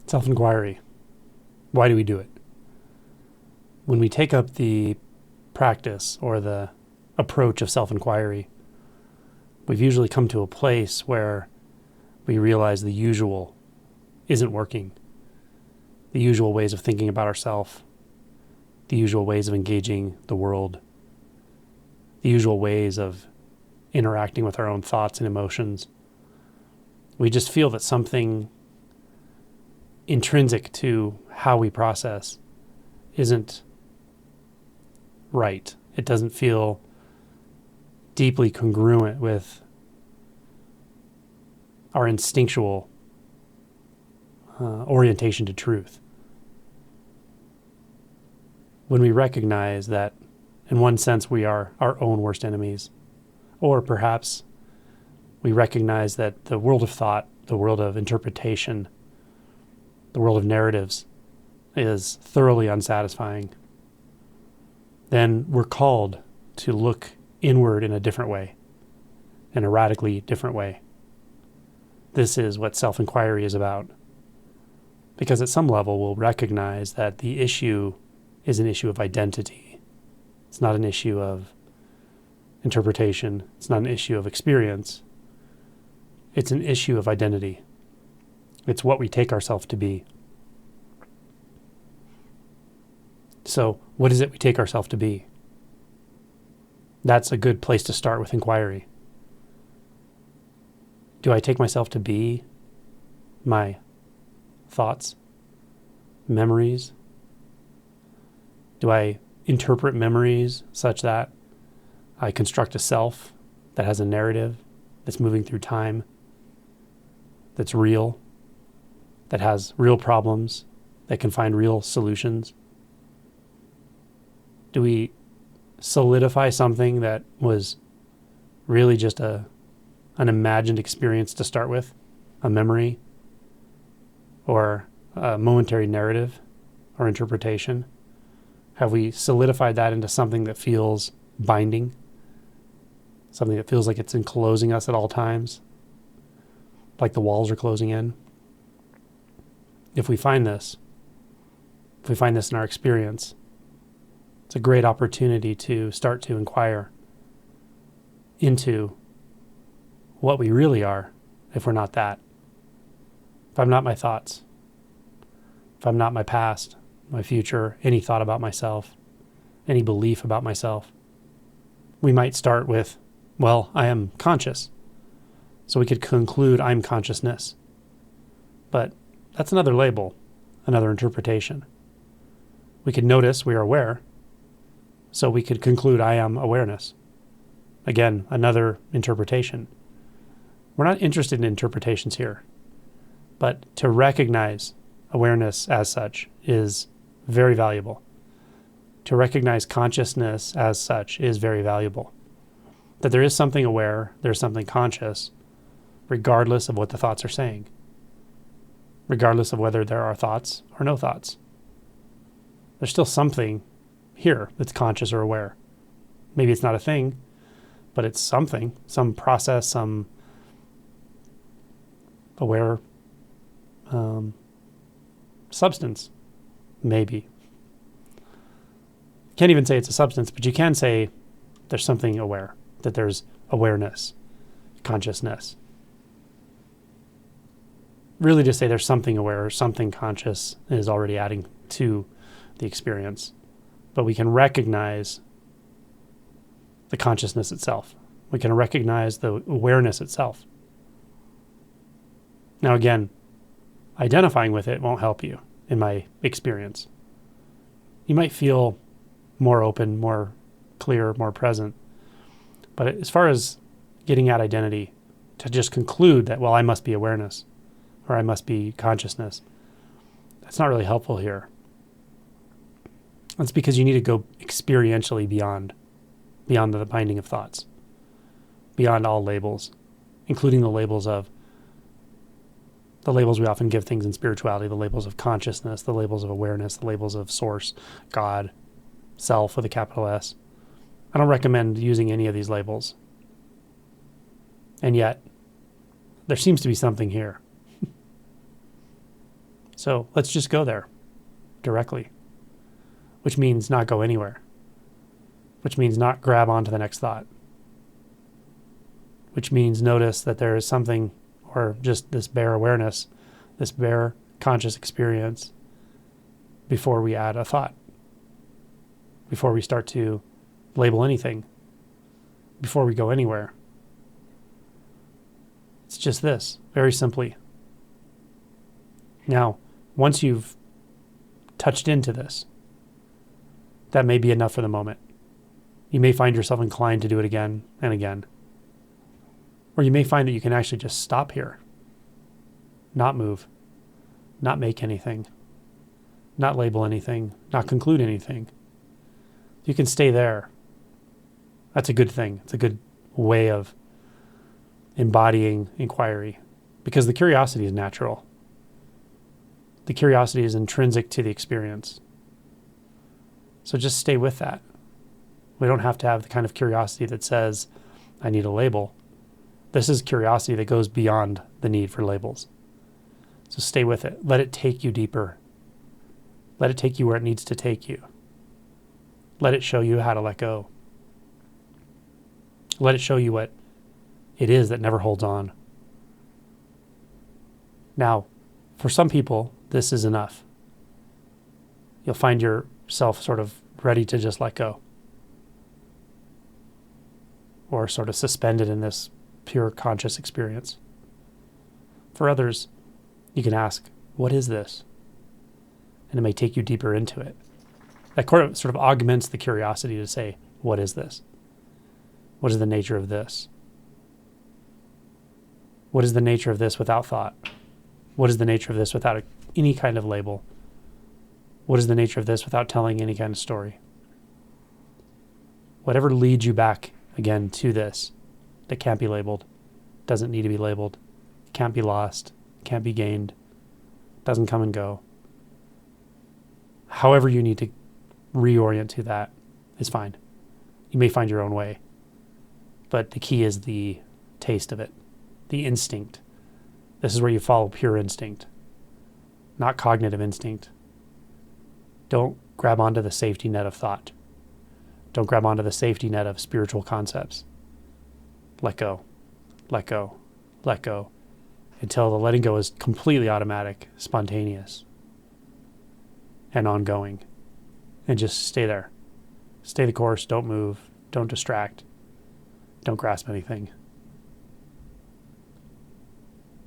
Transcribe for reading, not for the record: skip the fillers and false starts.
Self-inquiry. Why do we do it? When we take up the practice or the approach of self-inquiry, we've usually come to a place where we realize the usual isn't working. The usual ways of thinking about ourselves, the usual ways of engaging the world, the usual ways of interacting with our own thoughts and emotions. We just feel that something intrinsic to how we process isn't right. It doesn't feel deeply congruent with our instinctual orientation to truth. When we recognize that, in one sense, we are our own worst enemies, or perhaps we recognize that the world of thought, the world of interpretation, the world of narratives is thoroughly unsatisfying, then we're called to look inward in a different way, in a radically different way. This is what self-inquiry is about. Because at some level, we'll recognize that the issue is an issue of identity. It's not an issue of interpretation. It's not an issue of experience. It's an issue of identity. It's what we take ourselves to be. So, what is it we take ourselves to be? That's a good place to start with inquiry. Do I take myself to be my thoughts, memories? Do I interpret memories such that I construct a self that has a narrative that's moving through time, that's real, that has real problems, that can find real solutions? Do we solidify something that was really just an imagined experience to start with, a memory, or a momentary narrative or interpretation? Have we solidified that into something that feels binding, something that feels like it's enclosing us at all times, like the walls are closing in? If we find this in our experience, it's a great opportunity to start to inquire into what we really are if we're not that. If I'm not my thoughts, if I'm not my past, my future, any thought about myself, any belief about myself, we might start with, well, I am conscious. So we could conclude I'm consciousness. But that's another label, another interpretation. We could notice we are aware. So we could conclude I am awareness. Again, another interpretation. We're not interested in interpretations here, but to recognize awareness as such is very valuable. To recognize consciousness as such is very valuable. That there is something aware, there's something conscious, regardless of what the thoughts are saying, regardless of whether there are thoughts or no thoughts. There's still something here that's conscious or aware. Maybe it's not a thing, but it's something, some process, some aware substance, maybe. Can't even say it's a substance, but you can say there's something aware, that there's awareness, consciousness. Really to say there's something aware or something conscious is already adding to the experience. But we can recognize the consciousness itself. We can recognize the awareness itself. Now again, identifying with it won't help you, in my experience. You might feel more open, more clear, more present. But as far as getting at identity, to just conclude that, well, I must be awareness, or I must be consciousness, that's not really helpful here. That's because you need to go experientially beyond the binding of thoughts, beyond all labels, including the labels we often give things in spirituality, the labels of consciousness, the labels of awareness, the labels of source, God, self with a capital S. I don't recommend using any of these labels. And yet, there seems to be something here. So let's just go there directly, which means not go anywhere, which means not grab onto the next thought, which means notice that there is something, or just this bare awareness, this bare conscious experience before we add a thought, before we start to label anything, before we go anywhere. It's just this, very simply. Now, once you've touched into this, that may be enough for the moment. You may find yourself inclined to do it again and again. Or you may find that you can actually just stop here, not move, not make anything, not label anything, not conclude anything. You can stay there. That's a good thing. It's a good way of embodying inquiry, because the curiosity is natural. The curiosity is intrinsic to the experience. So just stay with that. We don't have to have the kind of curiosity that says, I need a label. This is curiosity that goes beyond the need for labels. So stay with it. Let it take you deeper. Let it take you where it needs to take you. Let it show you how to let go. Let it show you what it is that never holds on. Now, for some people, this is enough. You'll find yourself sort of ready to just let go, or sort of suspended in this pure conscious experience. For others, you can ask, what is this? And it may take you deeper into it. That sort of augments the curiosity to say, what is this? What is the nature of this? What is the nature of this without thought? What is the nature of this without any kind of label? What is the nature of this without telling any kind of story? Whatever leads you back again to this, that can't be labeled, doesn't need to be labeled, can't be lost, can't be gained, doesn't come and go. However you need to reorient to that is fine. You may find your own way. But the key is the taste of it, the instinct. This is where you follow pure instinct, not cognitive instinct. Don't grab onto the safety net of thought. Don't grab onto the safety net of spiritual concepts. Let go, let go, let go, until the letting go is completely automatic, spontaneous, and ongoing. And just stay there. Stay the course, don't move, don't distract. Don't grasp anything.